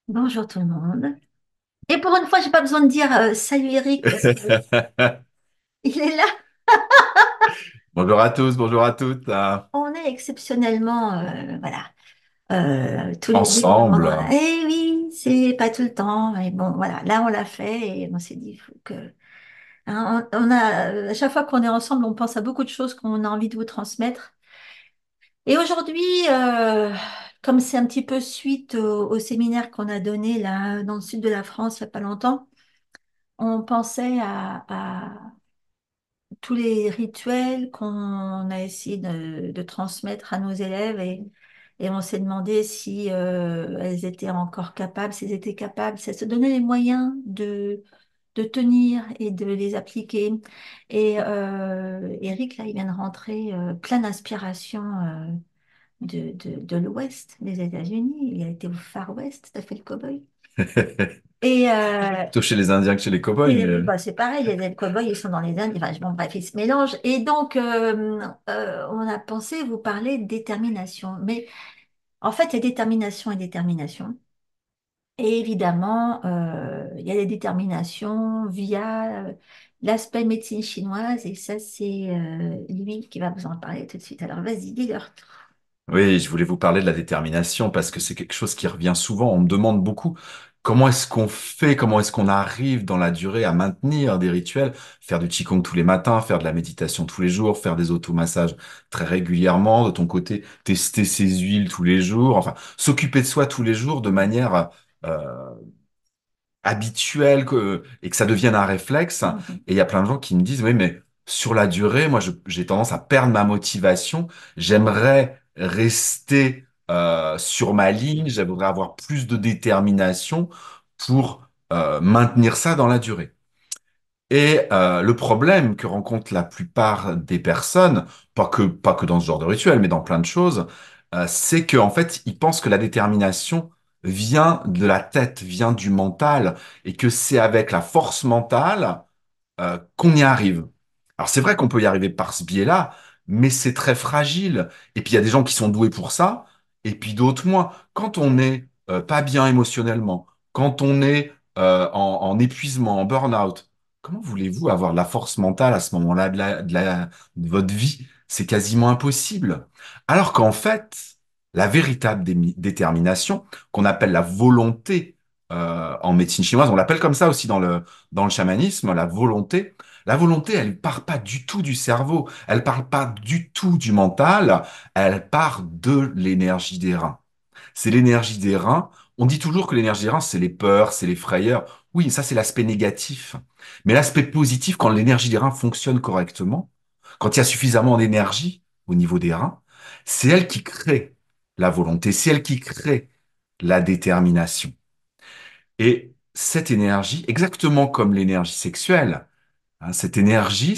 Bonjour tout le monde. Et pour une fois, j'ai pas besoin de dire salut Eric parce que il est là. Bonjour à tous, bonjour à toutes. On est exceptionnellement, voilà, tous les deux au même Ensemble. endroit. Eh oui, c'est pas tout le temps. Mais bon, voilà, là on l'a fait et on s'est dit, il faut que. Hein, on a, à chaque fois qu'on est ensemble, on pense à beaucoup de choses qu'on a envie de vous transmettre. Et aujourd'hui, comme c'est un petit peu suite au séminaire qu'on a donné là dans le sud de la France il n'y a pas longtemps, on pensait à tous les rituels qu'on a essayé de transmettre à nos élèves et on s'est demandé si elles étaient encore capables, si elles étaient capables, si elles se donnaient les moyens de tenir et de les appliquer. Et Eric, là, il vient de rentrer plein d'inspiration de l'Ouest des États-Unis. Il a été au Far West, t'as fait le cow-boy. Et, Plutôt chez les Indiens que chez les cow-boys, mais bah, c'est pareil, les cow-boys, ils sont dans les Indes, enfin, bon, bref, ils se mélangent. Et donc, on a pensé vous parler de détermination. Mais en fait, il y a détermination et détermination. Et évidemment, il y a des déterminations via l'aspect médecine chinoise. Et ça, c'est lui qui va vous en parler tout de suite. Alors, vas-y, dis-leur. oui, je voulais vous parler de la détermination parce que c'est quelque chose qui revient souvent. On me demande beaucoup comment est-ce qu'on fait, comment est-ce qu'on arrive dans la durée à maintenir des rituels, faire du qigong tous les matins, faire de la méditation tous les jours, faire des automassages très régulièrement, de ton côté, tester ses huiles tous les jours, enfin, s'occuper de soi tous les jours de manière euh, habituel et que ça devienne un réflexe. Mhm. Et il y a plein de gens qui me disent, oui, mais sur la durée, moi, j'ai tendance à perdre ma motivation. J'aimerais rester sur ma ligne. J'aimerais avoir plus de détermination pour maintenir ça dans la durée. Et le problème que rencontrent la plupart des personnes, pas que dans ce genre de rituel, mais dans plein de choses, c'est qu'en fait, ils pensent que la détermination vient de la tête, vient du mental, et que c'est avec la force mentale qu'on y arrive. Alors c'est vrai qu'on peut y arriver par ce biais-là, mais c'est très fragile. Et puis il y a des gens qui sont doués pour ça, et puis d'autres moins. Quand on n'est pas bien émotionnellement, quand on est en épuisement, en burn-out, comment voulez-vous avoir de la force mentale à ce moment-là de votre vie? C'est quasiment impossible. Alors qu'en fait, la véritable détermination, qu'on appelle la volonté en médecine chinoise, on l'appelle comme ça aussi dans le chamanisme, la volonté, elle part pas du tout du cerveau, elle part pas du tout du mental, elle part de l'énergie des reins. C'est l'énergie des reins. On dit toujours que l'énergie des reins, c'est les peurs, c'est les frayeurs. Oui, ça, c'est l'aspect négatif. Mais l'aspect positif, quand l'énergie des reins fonctionne correctement, quand il y a suffisamment d'énergie au niveau des reins, c'est elle qui crée la volonté, c'est elle qui crée la détermination. Et cette énergie, exactement comme l'énergie sexuelle, hein, cette énergie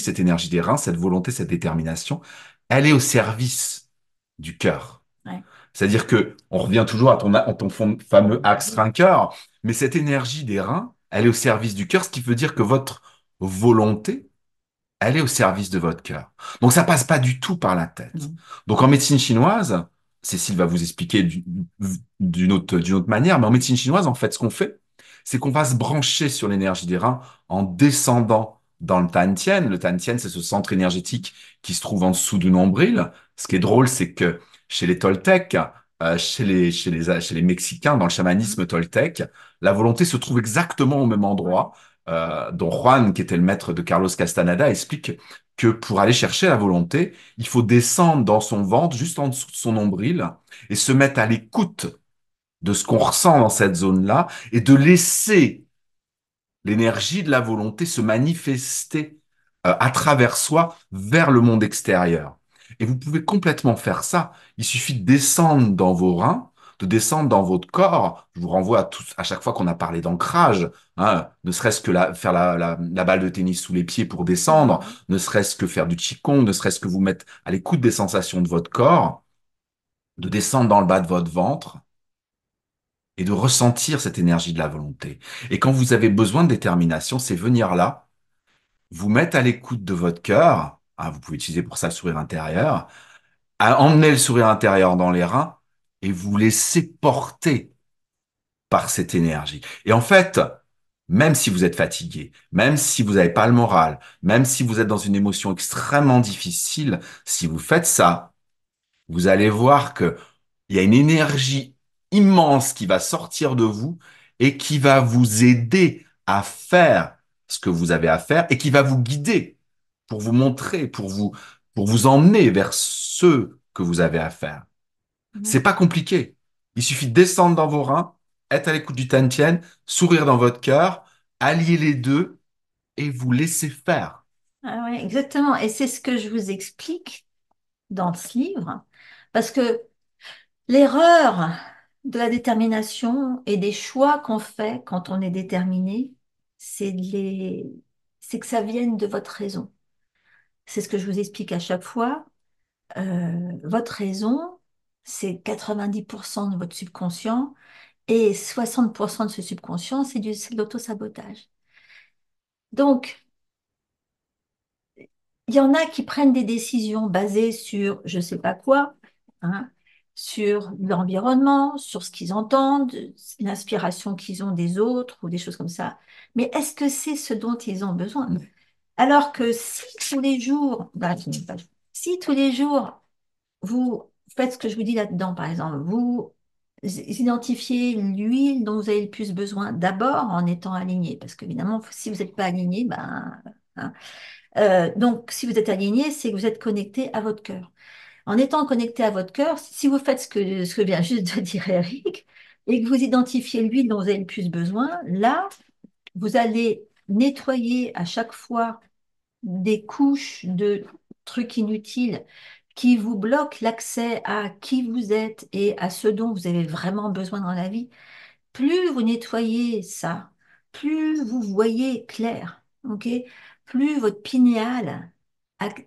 des reins, cette volonté, cette détermination, elle est au service du cœur. Ouais. C'est-à-dire que on revient toujours à ton fameux axe rein-cœur, mais cette énergie des reins, elle est au service du cœur, ce qui veut dire que votre volonté, elle est au service de votre cœur. Donc ça passe pas du tout par la tête. Mhm. Donc en médecine chinoise, Cécile va vous expliquer d'une autre manière, mais en médecine chinoise, en fait, ce qu'on fait, c'est qu'on va se brancher sur l'énergie des reins en descendant dans le Tantien. Le Tantien, c'est ce centre énergétique qui se trouve en dessous du nombril. Ce qui est drôle, c'est que chez les Toltecs, chez les Mexicains, dans le chamanisme toltèque, la volonté se trouve exactement au même Ouais. endroit dont Juan, qui était le maître de Carlos Castaneda, explique que pour aller chercher la volonté, il faut descendre dans son ventre, juste en dessous de son nombril, et se mettre à l'écoute de ce qu'on ressent dans cette zone-là, et de laisser l'énergie de la volonté se manifester à travers soi vers le monde extérieur. Et vous pouvez complètement faire ça. Il suffit de descendre dans vos reins, de descendre dans votre corps. Je vous renvoie à chaque fois qu'on a parlé d'ancrage, hein, ne serait-ce que faire la balle de tennis sous les pieds pour descendre, Mhm. ne serait-ce que faire du qigong, ne serait-ce que vous mettre à l'écoute des sensations de votre corps, de descendre dans le bas de votre ventre et de ressentir cette énergie de la volonté. Et quand vous avez besoin de détermination, c'est venir là, vous mettre à l'écoute de votre cœur, hein, vous pouvez utiliser pour ça le sourire intérieur, à emmener le sourire intérieur dans les reins et vous laisser porter par cette énergie. Et en fait, même si vous êtes fatigué, même si vous n'avez pas le moral, même si vous êtes dans une émotion extrêmement difficile, si vous faites ça, vous allez voir que il y a une énergie immense qui va sortir de vous et qui va vous aider à faire ce que vous avez à faire et qui va vous guider pour vous montrer, pour vous emmener vers ce que vous avez à faire. C'est Mhm. pas compliqué. Il suffit de descendre dans vos reins, être à l'écoute du Tantien, sourire dans votre cœur, allier les deux et vous laisser faire. Ah ouais, exactement. Et c'est ce que je vous explique dans ce livre. Parce que l'erreur de la détermination et des choix qu'on fait quand on est déterminé, c'est que ça vienne de votre raison. C'est ce que je vous explique à chaque fois. Votre raison, c'est 90% de votre subconscient et 60% de ce subconscient, c'est de l'autosabotage. Donc, il y en a qui prennent des décisions basées sur je ne sais pas quoi, hein, sur l'environnement, sur ce qu'ils entendent, l'inspiration qu'ils ont des autres ou des choses comme ça. Mais est-ce que c'est ce dont ils ont besoin? Alors que si tous les jours, si tous les jours, vous faites ce que je vous dis là-dedans, par exemple, vous identifiez l'huile dont vous avez le plus besoin d'abord en étant aligné, parce qu'évidemment, si vous n'êtes pas aligné, ben, hein, donc, si vous êtes aligné, c'est que vous êtes connecté à votre cœur. En étant connecté à votre cœur, si vous faites ce que vient juste de dire Eric, et que vous identifiez l'huile dont vous avez le plus besoin, là, vous allez nettoyer à chaque fois des couches de trucs inutiles qui vous bloquent l'accès à qui vous êtes et à ce dont vous avez vraiment besoin dans la vie. Plus vous nettoyez ça, plus vous voyez clair, ok? Plus votre pinéale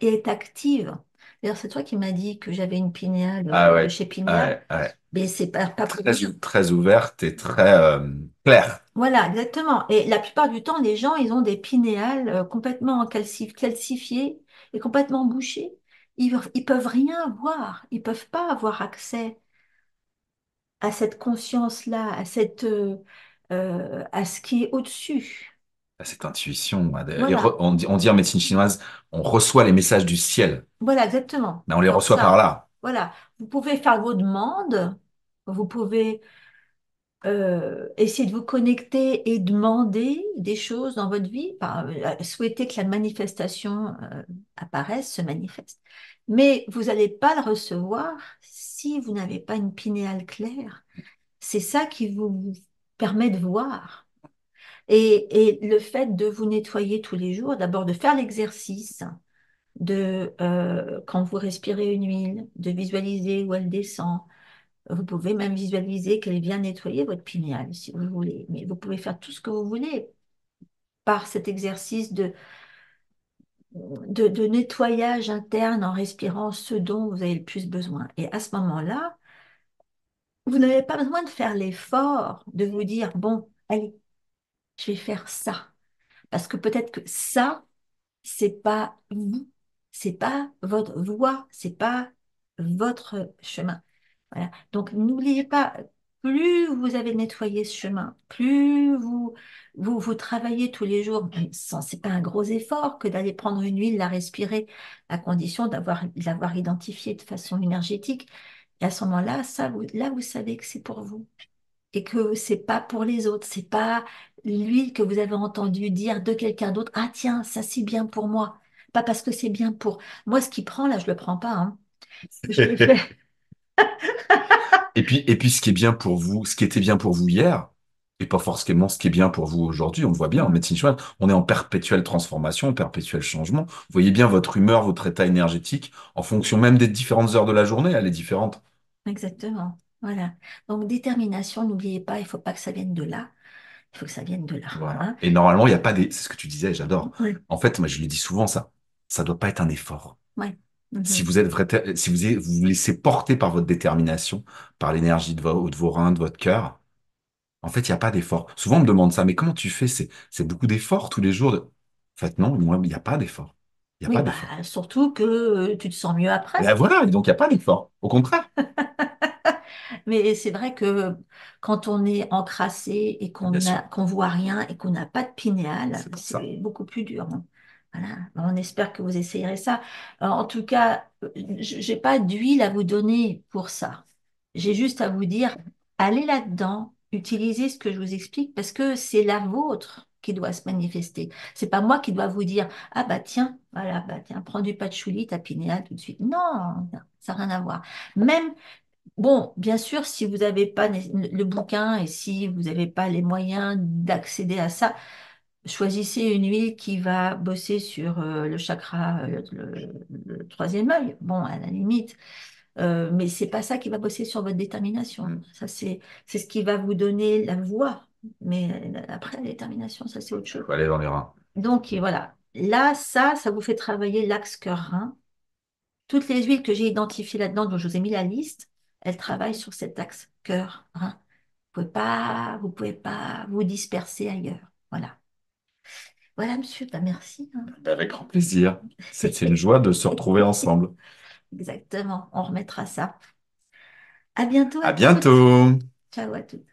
est active. D'ailleurs, c'est toi qui m'as dit que j'avais une pinéale Ah de ouais, chez Pinéa, ouais, ouais. mais c'est pas pour Très, rien. très ouverte et très claire. Voilà, exactement. Et la plupart du temps, les gens, ils ont des pinéales complètement calcifiées et complètement bouchées. Ils peuvent rien voir. Ils peuvent pas avoir accès à cette conscience-là, à ce qui est au-dessus. Cette intuition. Voilà, On dit en médecine chinoise, on reçoit les messages du ciel. voilà, exactement. Mais on les Donc reçoit par ça, là. voilà. Vous pouvez faire vos demandes, vous pouvez essayer de vous connecter et demander des choses dans votre vie, souhaiter que la manifestation apparaisse, se manifeste. Mais vous n'allez pas le recevoir si vous n'avez pas une pinéale claire. C'est ça qui vous permet de voir. Et le fait de vous nettoyer tous les jours, d'abord de faire l'exercice, quand vous respirez une huile, de visualiser où elle descend. Vous pouvez même visualiser qu'elle vient nettoyer votre pinéale si vous voulez. Mais vous pouvez faire tout ce que vous voulez par cet exercice de nettoyage interne en respirant ce dont vous avez le plus besoin. Et à ce moment-là, vous n'avez pas besoin de faire l'effort de vous dire, bon, allez, je vais faire ça. Parce que peut-être que ça, c'est pas vous, c'est pas votre voie, c'est pas votre chemin. Voilà. Donc n'oubliez pas, plus vous avez nettoyé ce chemin, plus vous travaillez tous les jours, c'est pas un gros effort que d'aller prendre une huile, la respirer, à condition de l'avoir identifiée de façon énergétique. Et à ce moment-là, là, vous savez que c'est pour vous et que c'est pas pour les autres. C'est pas l'huile que vous avez entendu dire de quelqu'un d'autre. Ah tiens, ça c'est bien pour moi. Pas parce que c'est bien pour moi. Ce qui prend là, je le prends pas, hein. Je l'ai fait. Et puis, ce qui est bien pour vous, ce qui était bien pour vous hier, et pas forcément ce qui est bien pour vous aujourd'hui, on le voit bien en médecine chinoise, on est en perpétuelle transformation, en perpétuel changement. Vous voyez bien votre humeur, votre état énergétique, en fonction même des différentes heures de la journée, elle est différente. Exactement. Voilà. Donc détermination, n'oubliez pas, il faut pas que ça vienne de là. Il faut que ça vienne de là, Voilà. hein. Et normalement, il n'y a pas des... C'est ce que tu disais, j'adore. Ouais. En fait, moi, je le dis souvent, ça doit pas être un effort. Ouais. Si Mhm. vous êtes si vous vous laissez porter par votre détermination, par l'énergie de vos reins, de votre cœur, en fait, il n'y a pas d'effort. Souvent, on me demande ça, mais comment tu fais? C'est beaucoup d'efforts tous les jours. En fait, non, moi, il n'y a pas d'effort. Il n'y a Oui, pas bah d'effort. surtout que tu te sens mieux après. Et ben voilà, et donc il n'y a pas d'effort. Au contraire. Mais c'est vrai que quand on est encrassé et Bien sûr, qu'on voit rien et qu'on n'a pas de pinéal, c'est pour ça. c'est beaucoup plus dur, hein. Voilà. On espère que vous essayerez ça. En tout cas, j'ai pas d'huile à vous donner pour ça. J'ai juste à vous dire, allez là-dedans, utilisez ce que je vous explique parce que c'est la vôtre qui doit se manifester. C'est pas moi qui dois vous dire, ah bah tiens, voilà, bah tiens, prends du patchouli, ta pinéal tout de suite. Non, ça n'a rien à voir. Même bon, bien sûr, si vous n'avez pas le bouquin et si vous n'avez pas les moyens d'accéder à ça, choisissez une huile qui va bosser sur le chakra, le troisième œil. Bon, à la limite, mais c'est pas ça qui va bosser sur votre détermination. Mm. Ça, c'est ce qui va vous donner la voie. Mais après, la détermination, ça, c'est autre chose. Faut aller dans les reins. Donc, et voilà. Là, ça vous fait travailler l'axe cœur-rein. Toutes les huiles que j'ai identifiées là-dedans, dont je vous ai mis la liste, elles travaillent sur cet axe cœur-rein. Vous pouvez pas vous disperser ailleurs. Voilà. Voilà, monsieur, bah, merci, hein. Avec grand plaisir. C'était une joie de se retrouver ensemble. Exactement, on remettra ça. À bientôt à À toutes. bientôt! Ciao à toutes.